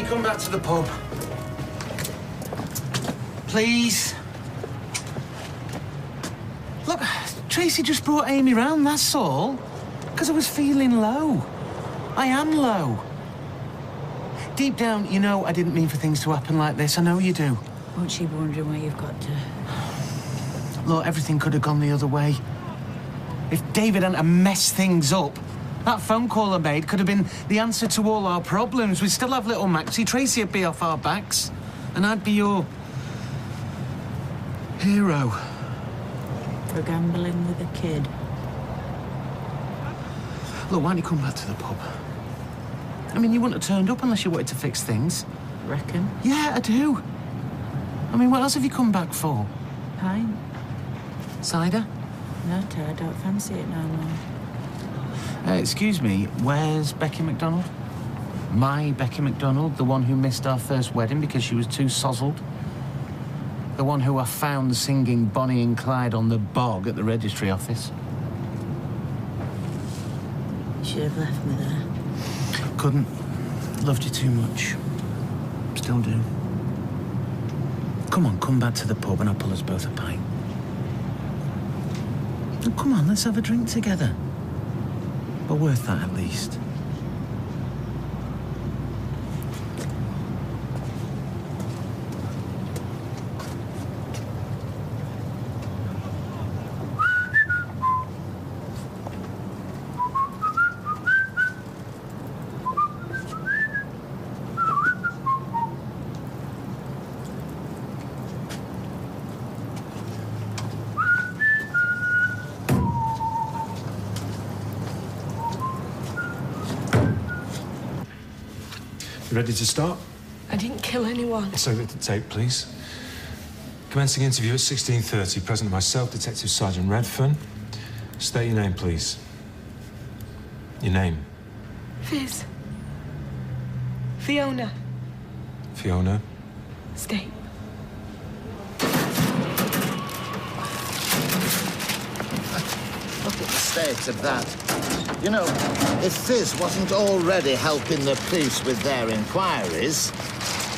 Amy, come back to the pub. Please. Look, Tracy just brought Amy round, that's all. Because I was feeling low. I am low. Deep down, you know I didn't mean for things to happen like this. I know you do. Won't she be wondering where you've got to? Look, everything could have gone the other way. If David hadn't messed things up, that phone call I made could have been the answer to all our problems. We'd still have little Maxie. Tracy would be off our backs. And I'd be your... hero. For gambling with a kid. Look, why don't you come back to the pub? I mean, you wouldn't have turned up unless you wanted to fix things. Reckon? Yeah, I do. I mean, what else have you come back for? Pint. Cider? No, Ted, I don't fancy it no more. Excuse me, where's Becky MacDonald? My Becky MacDonald, the one who missed our first wedding because she was too sozzled? The one who I found singing Bonnie and Clyde on the bog at the registry office? You should have left me there. Couldn't. Loved you too much. Still do. Come on, come back to the pub and I'll pull us both a pint. Oh, come on, let's have a drink together. But worth that at least. Ready to start? I didn't kill anyone. So the tape, please. Commencing interview at 16:30. Present myself, Detective Sergeant Redfern. State your name, please. Your name? Fizz. Fiona. Fiona. State. Look at the state of that. You know, if Fizz wasn't already helping the police with their inquiries,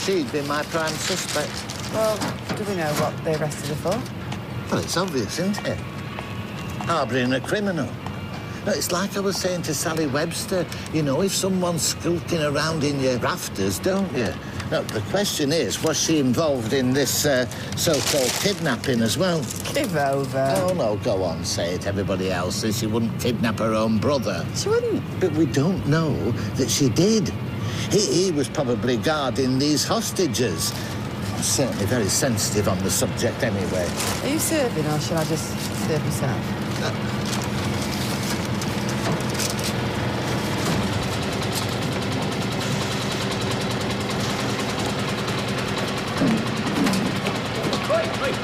she'd be my prime suspect. Well, do we know what they arrested her for? Well, it's obvious, isn't it? Harbouring a criminal. No, it's like I was saying to Sally Webster, you know, if someone's skulking around in your rafters, don't you? No, the question is, was she involved in this so-called kidnapping as well? Give over. Oh, no, go on, say it. Everybody else says she wouldn't kidnap her own brother. She wouldn't. But we don't know that she did. He was probably guarding these hostages. Certainly very sensitive on the subject anyway. Are you serving or shall I just serve myself?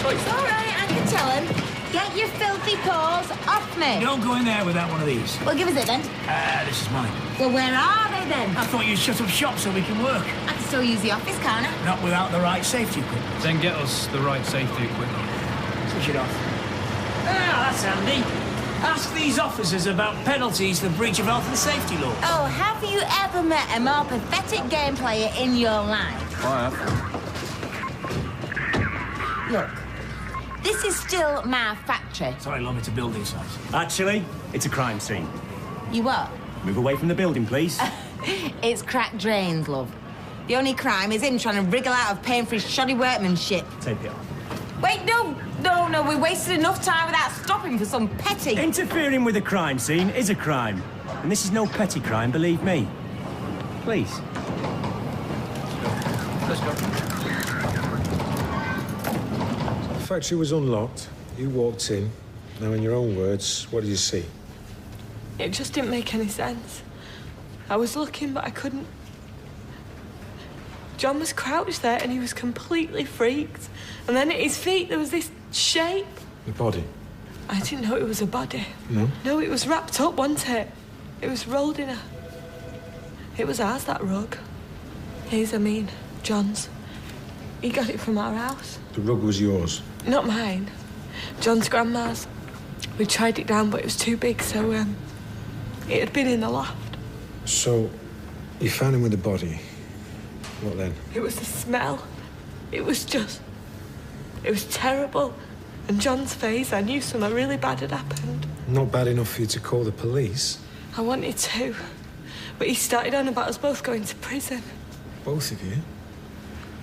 It's all right, I can tell him. Get your filthy paws off me. Don't go in there without one of these. Well, give us it then. This is mine. Well, where are they then? I thought you'd shut up shop so we can work. I can still use the office, can't I? Not without the right safety equipment. Then get us the right safety equipment. Switch it off. Ah, that's handy. Ask these officers about penalties for breach of health and safety laws. Oh, have you ever met a more pathetic game player in your life? I have. Look, this is still my factory. Sorry, love, it's a building site. Actually, it's a crime scene. You what? Move away from the building, please. It's cracked drains, love. The only crime is him trying to wriggle out of paying for his shoddy workmanship. Take it off. Wait, no, we wasted enough time without stopping for some petty... Interfering with a crime scene is a crime. And this is no petty crime, believe me. Please. Let's go. The factory was unlocked. You walked in. Now, in your own words, what did you see? It just didn't make any sense. I was looking, but I couldn't. John was crouched there and he was completely freaked. And then at his feet, there was this shape. The body? I didn't know it was a body. No? No, it was wrapped up, wasn't it? It was rolled in a... It was ours, that rug. His, I mean, John's. He got it from our house. The rug was yours? Not mine. John's grandma's. We tried it down, but it was too big, so, it had been in the loft. So, you found him with the body. What then? It was the smell. It was terrible. And John's face, I knew something really bad had happened. Not bad enough for you to call the police. I wanted to, but he started on about us both going to prison. Both of you?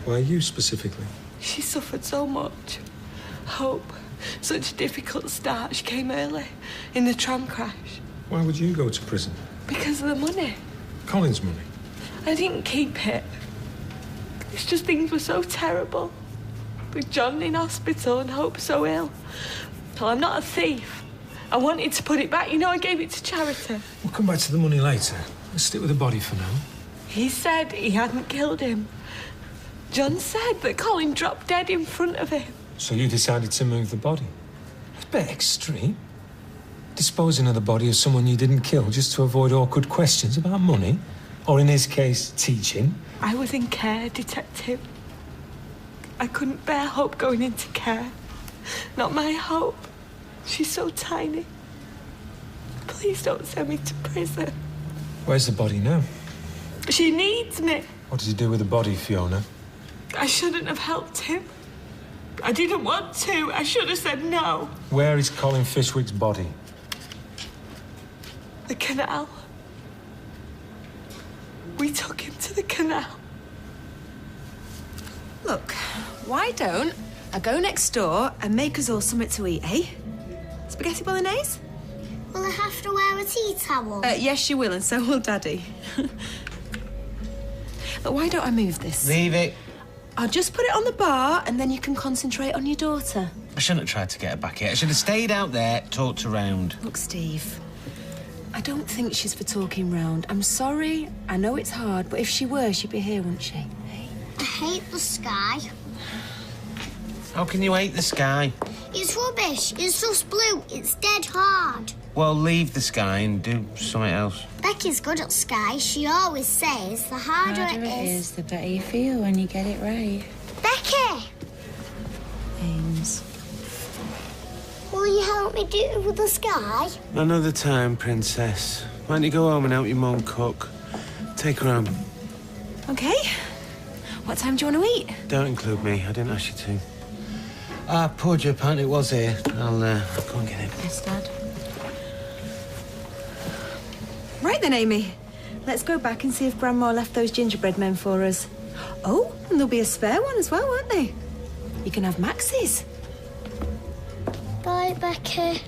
Why you specifically? She suffered so much. Hope. Such a difficult start. She came early in the tram crash. Why would you go to prison? Because of the money. Colin's money? I didn't keep it. It's just things were so terrible. With John in hospital and Hope so ill. Well, I'm not a thief. I wanted to put it back. You know, I gave it to charity. We'll come back to the money later. Let's stick with the body for now. He said he hadn't killed him. John said that Colin dropped dead in front of him. So you decided to move the body? It's a bit extreme. Disposing of the body of someone you didn't kill just to avoid awkward questions about money. Or in his case, teaching. I was in care, Detective. I couldn't bear Hope going into care. Not my Hope. She's so tiny. Please don't send me to prison. Where's the body now? She needs me. What did you do with the body, Fiona? I shouldn't have helped him. I didn't want to. I should have said no. Where is Colin Fishwick's body? The canal. We took him to the canal. Look, why don't I go next door and make us all something to eat, eh? Spaghetti bolognese? Will I have to wear a tea towel? Yes, you will, and so will Daddy. But why don't I move this? Leave it. I'll just put it on the bar, and then you can concentrate on your daughter. I shouldn't have tried to get her back here. I should have stayed out there, talked around. Look, Steve, I don't think she's for talking round. I'm sorry. I know it's hard, but if she were, she'd be here, wouldn't she? I hate the sky. How can you hate the sky? It's rubbish. It's just blue. It's dead hard. Well, leave the sky and do something else. Becky's good at sky. She always says the harder it is, the better you feel when you get it right. Becky! Ames. Will you help me do it with the sky? Another time, Princess. Why don't you go home and help your mum cook? Take her home. Okay. What time do you want to eat? Don't include me. I didn't ask you to. Poor Japan, it was here. I'll go and get it. Yes, Dad. Right then, Amy. Let's go back and see if Grandma left those gingerbread men for us. Oh, and there'll be a spare one as well, won't there? You can have Max's. Bye, Becky.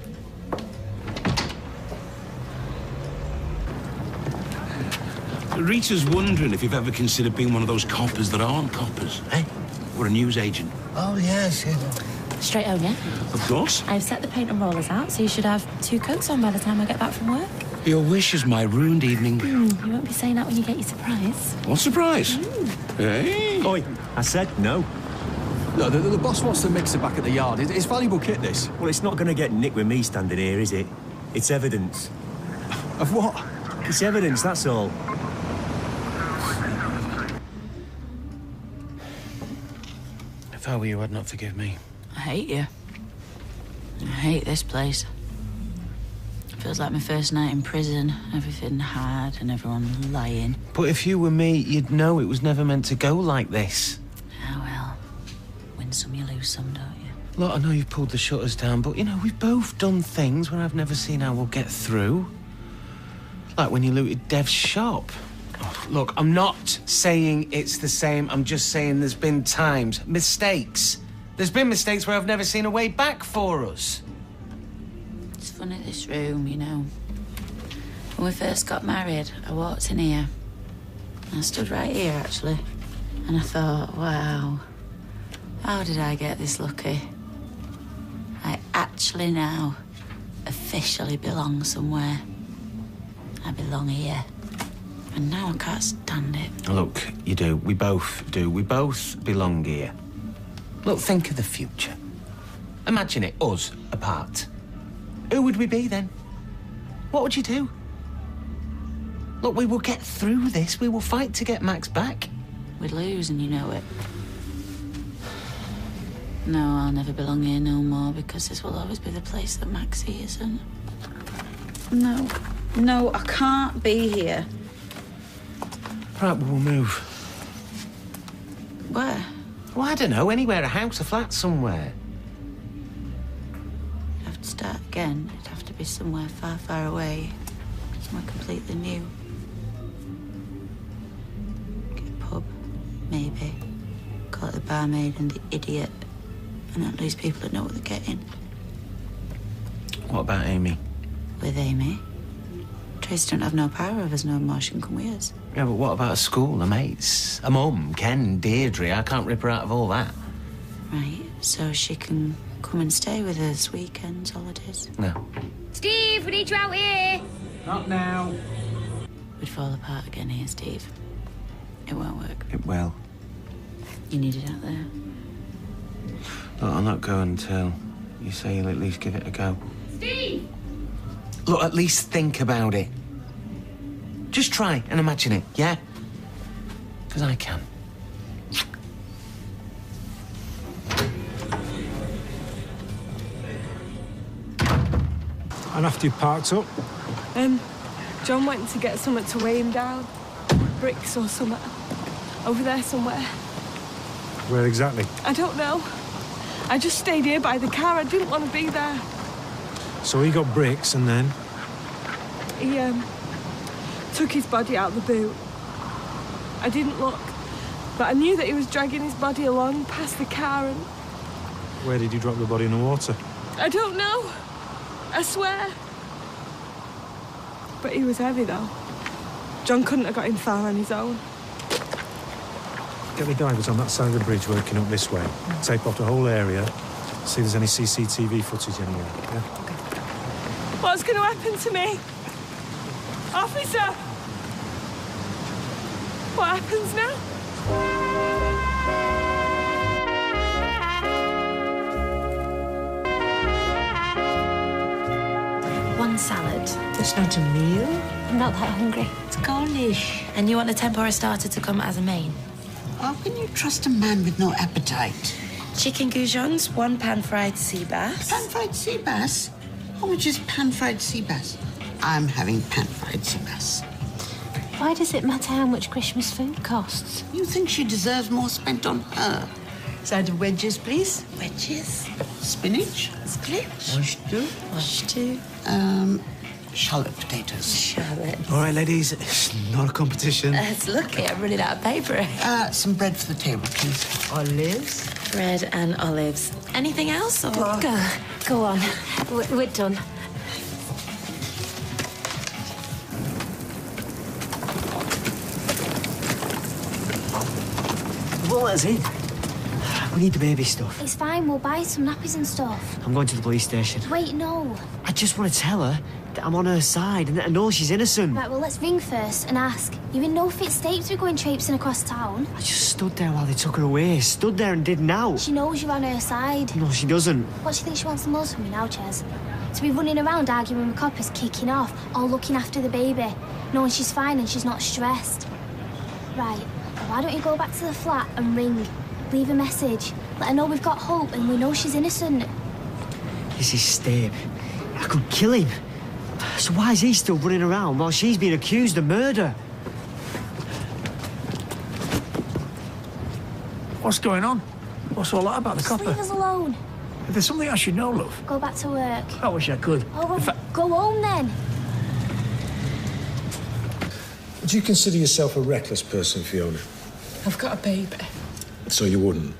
Rita's wondering if you've ever considered being one of those coppers that aren't coppers, eh? Or a news agent. Oh, yes. Straight home, yeah? Of course. I've set the paint and rollers out, so you should have 2 coats on by the time I get back from work. Your wish is my ruined evening. You won't be saying that when you get your surprise. What surprise? Hey? Oi, I said no. No, the boss wants to mix it back at the yard. It's valuable kit, this. Well, it's not going to get nicked with me standing here, is it? It's evidence. Of what? It's evidence, that's all. If I were you, I'd not forgive me. I hate you. I hate this place. Feels like my first night in prison. Everything hard and everyone lying. But if you were me, you'd know it was never meant to go like this. Oh, well. Win some, you lose some, don't you? Look, I know you've pulled the shutters down, but, you know, we've both done things where I've never seen how we'll get through. Like when you looted Dev's shop. Oh, look, I'm not saying it's the same. I'm just saying there's been times, mistakes. There's been mistakes where I've never seen a way back for us. It's funny, this room, you know. When we first got married, I walked in here. I stood right here, actually. And I thought, wow, how did I get this lucky? I actually now officially belong somewhere. I belong here. And now I can't stand it. Look, you do. We both do. We both belong here. Look, think of the future. Imagine it, us, apart. Who would we be then? What would you do? Look, we will get through this. We will fight to get Max back. We'd lose and you know it. No, I'll never belong here no more because this will always be the place that Maxie isn't. No, I can't be here. Right, we'll move. Where? Well, I don't know. Anywhere, a house, a flat, somewhere. I'd have to start again. It'd have to be somewhere far, far away. Somewhere completely new. Get a pub, maybe. Call it the barmaid and the idiot. And at least people that know what they're getting. What about Amy? With Amy? Tracy don't have no power over us no more. She can come with us. Yeah, but what about a school, her mates? A mum, Ken, Deirdre? I can't rip her out of all that. Right, so she can come and stay with us weekends, holidays. No. Steve, we need you out here. Not now. We'd fall apart again here, Steve. It won't work. It will. You need it out there. Look, I'll not go until you say you'll at least give it a go. Steve! Look, at least think about it. Just try and imagine it, yeah? Because I can. And after you parked up? John went to get something to weigh him down. Bricks or something. Over there somewhere. Where exactly? I don't know. I just stayed here by the car. I didn't want to be there. So he got bricks and then? He, took his body out the boot. I didn't look, but I knew that he was dragging his body along past the car and... Where did you drop the body in the water? I don't know. I swear. But he was heavy, though. John couldn't have got him far on his own. Get the divers on that side of the bridge working up this way. Tape off the whole area. See if there's any CCTV footage anywhere, yeah? What's going to happen to me? Officer! What happens now? One salad. It's not a meal. I'm not that hungry. It's garnish. And you want a tempura starter to come as a main? How can you trust a man with no appetite? Chicken goujons, 1 pan-fried sea bass. Pan-fried sea bass? How much is pan-fried sea bass? I'm having pan-fried sea bass. Why does it matter how much Christmas food costs? You think she deserves more spent on her? Side of wedges, please. Wedges. Spinach. Spinach. Wash two. Shallot potatoes. Shallot. All right, ladies, it's not a competition. It's lucky I'm running out of paper. Some bread for the table, please. Olives. Bread and olives. Anything else? Or... Go on. We're done. Well, that's it. We need the baby stuff. It's fine, we'll buy some nappies and stuff. I'm going to the police station. Wait, no. I just want to tell her that I'm on her side and that I know she's innocent. Right, well, let's ring first and ask. You're in no fit state to be going traipsing across town. I just stood there while they took her away. Stood there and didn't out. She knows you're on her side. No, she doesn't. What do you think she wants the most from me now, Ches? To be running around arguing with coppers, kicking off, or looking after the baby, knowing she's fine and she's not stressed. Right, well, why don't you go back to the flat and ring? Leave a message. Let her know we've got hope and we know she's innocent. This is Steve. I could kill him. So why is he still running around while she's being accused of murder? What's going on? What's all that about the copper? Leave us alone. If there's something I should know, love. Go back to work. I wish I could. Oh, well, go home then. Would you consider yourself a reckless person, Fiona? I've got a baby. So you wouldn't?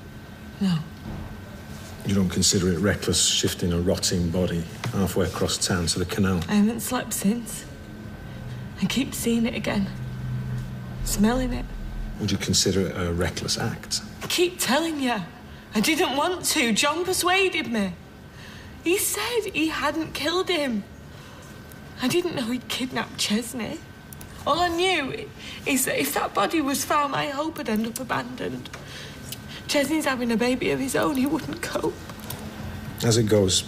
No. You don't consider it reckless shifting a rotting body halfway across town to the canal? I haven't slept since. I keep seeing it again. Smelling it. Would you consider it a reckless act? I keep telling you. I didn't want to. John persuaded me. He said he hadn't killed him. I didn't know he'd kidnapped Chesney. All I knew is that if that body was found, my hope would end up abandoned. Chesney's having a baby of his own. He wouldn't cope. As it goes,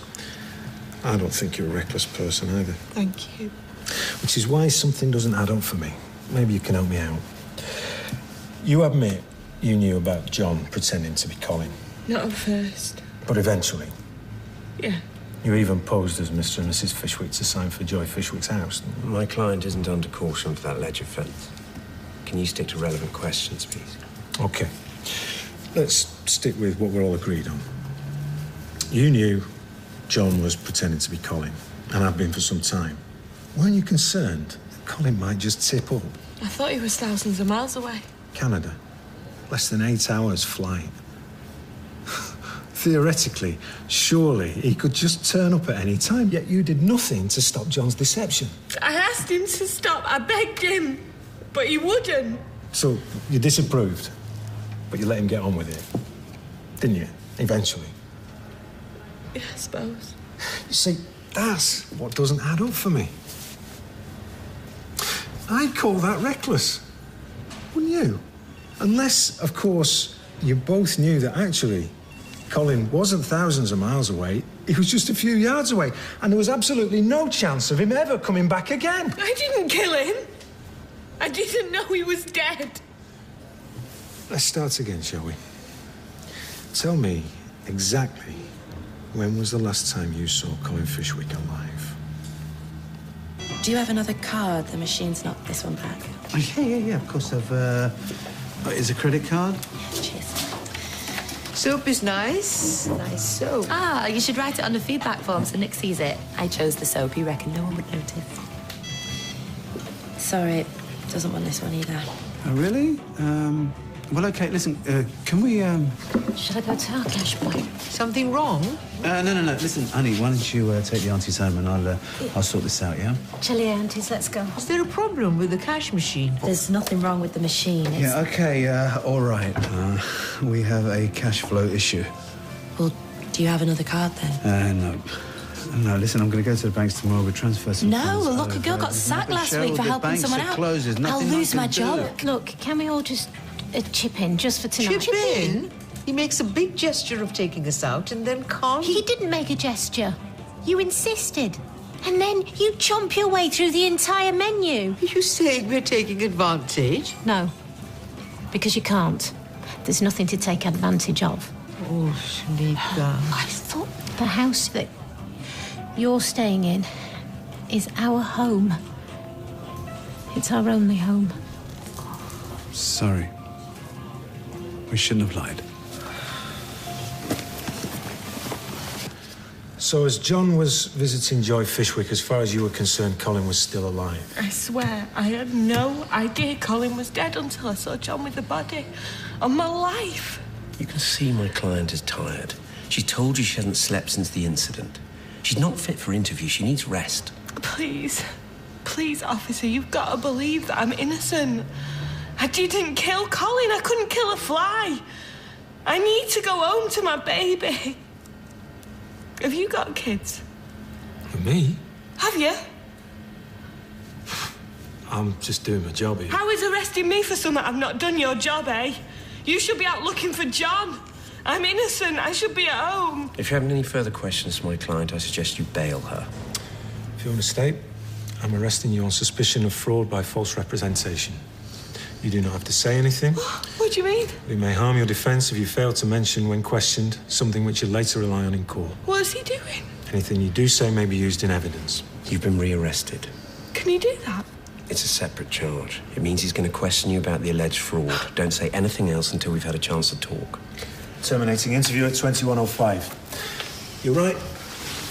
I don't think you're a reckless person either. Thank you. Which is why something doesn't add up for me. Maybe you can help me out. You admit you knew about John pretending to be Colin. Not at first. But eventually. Yeah. You even posed as Mr. and Mrs. Fishwick to sign for Joy Fishwick's house. My client isn't under caution for that ledge offence. Can you stick to relevant questions, please? OK. let's stick with what we're all agreed on. You knew John was pretending to be Colin, and I've been for some time. Weren't you concerned that Colin might just tip up? I thought he was thousands of miles away. Canada. Less than 8 hours flight. Theoretically, surely he could just turn up at any time, yet you did nothing to stop John's deception. I asked him to stop. I begged him, but he wouldn't. So you disapproved, but you let him get on with it, didn't you? Eventually. Yeah, I suppose. You see, that's what doesn't add up for me. I'd call that reckless, wouldn't you? Unless, of course, you both knew that actually Colin wasn't thousands of miles away, he was just a few yards away, and there was absolutely no chance of him ever coming back again. I didn't kill him. I didn't know he was dead. Let's start again, shall we? Tell me exactly when was the last time you saw Colin Fishwick alive? Do you have another card? The machine's knocked this one back. Yeah, of course I've, is a credit card? Yeah, cheers. Soap is nice. Nice soap. Ah, you should write it on the feedback form so Nick sees it. I chose the soap. You reckon no one would notice? Sorry, doesn't want this one either. Oh, really? Well, OK, listen, can we, Should I go to our cash boy? Something wrong? No. Listen, honey, why don't you take the aunties home and I'll sort this out, yeah? Chilly aunties, let's go. Is there a problem with the cash machine? There's nothing wrong with the machine. It's... Yeah, OK, all right. We have a cash flow issue. Well, do you have another card then? No, listen, I'm going to go to the banks tomorrow. We'll transfer some funds look, a girl got sacked last week for helping someone out. I'll lose my job. Look, can we all just chip in just for tonight? Chip in? He makes a big gesture of taking us out and then can't. He didn't make a gesture. You insisted. And then you chomp your way through the entire menu. Are you saying we're taking advantage? No, because you can't. There's nothing to take advantage of. Oh, Shanika. I thought the house that you're staying in is our home. It's our only home. Sorry. We shouldn't have lied. So as John was visiting Joy Fishwick, as far as you were concerned, Colin was still alive? I swear, I had no idea Colin was dead until I saw John with the body on my life. You can see my client is tired. She told you she hasn't slept since the incident. She's not fit for interview. She needs rest. Please, officer, you've got to believe that I'm innocent. I didn't kill Colin. I couldn't kill a fly. I need to go home to my baby. Have you got kids? Me? Have you? I'm just doing my job here. How is arresting me for something I've not done your job, eh? You should be out looking for John. I'm innocent. I should be at home. If you're having any further questions to my client, I suggest you bail her. If you want to state, I'm arresting you on suspicion of fraud by false representation. You do not have to say anything. What do you mean? We may harm your defence if you fail to mention, when questioned, something which you later rely on in court. What is he doing? Anything you do say may be used in evidence. You've been rearrested. Can he do that? It's a separate charge. It means he's going to question you about the alleged fraud. Don't say anything else until we've had a chance to talk. Terminating interview at 21:05. You're right.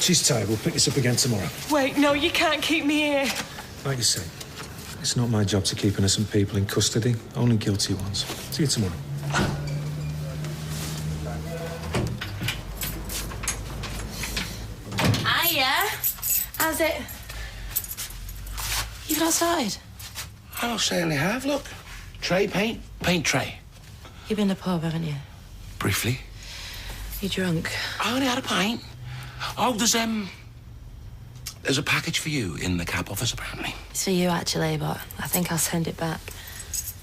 She's tired. We'll pick this up again tomorrow. Wait, no, you can't keep me here. Like you say, it's not my job to keep innocent people in custody, only guilty ones. See you tomorrow. Hiya. How's it? You've not started? I certainly have. Look. Tray paint. Paint tray. You've been to the pub, haven't you? Briefly. You drunk? I only had a pint. Oh, there's a package for you in the cab office, apparently. It's for you, actually, but I think I'll send it back.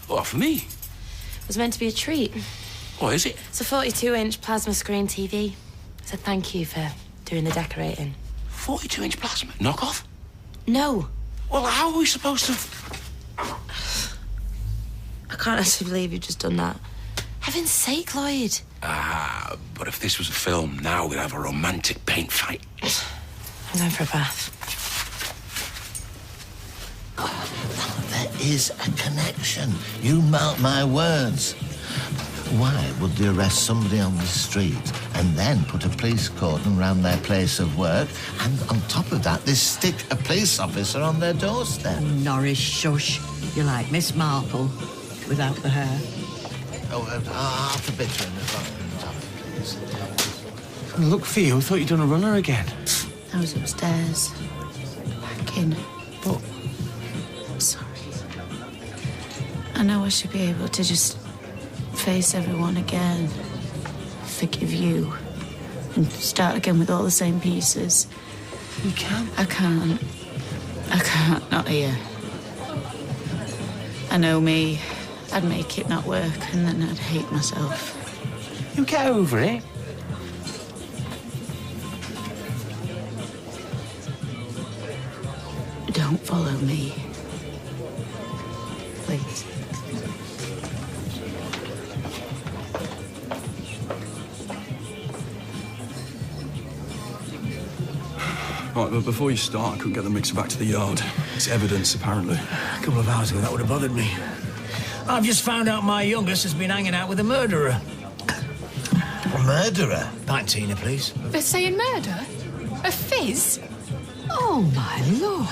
What, for me? It was meant to be a treat. What is it? It's a 42-inch plasma screen TV. It's a thank you for doing the decorating. 42-inch plasma? Knock off? No. Well, how are we supposed to... I can't actually believe you've just done that. Heaven's sake, Lloyd. But if this was a film, now we'd have a romantic paint fight. I'm going for a bath. There is a connection. You mark my words. Why would they arrest somebody on the street and then put a police cordon around their place of work, and on top of that, they stick a police officer on their doorstep? Norris, shush. You're like Miss Marple, without the hair. Oh, half a bitter in the front, please. Look for you. I thought you'd done a runner again. I was upstairs, packing, but I'm sorry. I know I should be able to just face everyone again, forgive you, and start again with all the same pieces. You can. I can't. Not here. I know me. I'd make it not work, and then I'd hate myself. You get over it. Don't follow me. Please. Right, but before you start, I couldn't get the mixer back to the yard. It's evidence, apparently. A couple of hours ago, that would have bothered me. I've just found out my youngest has been hanging out with a murderer. A murderer? Pint Tina, please. They're saying murder? A fizz? Oh, my Lord.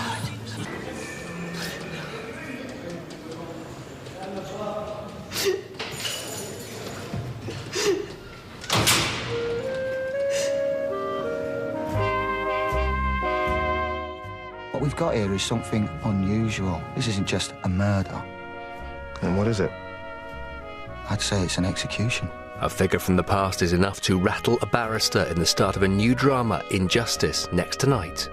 What we've got here is something unusual. This isn't just a murder. And what is it? I'd say it's an execution. A figure from the past is enough to rattle a barrister in the start of a new drama, Injustice, next tonight.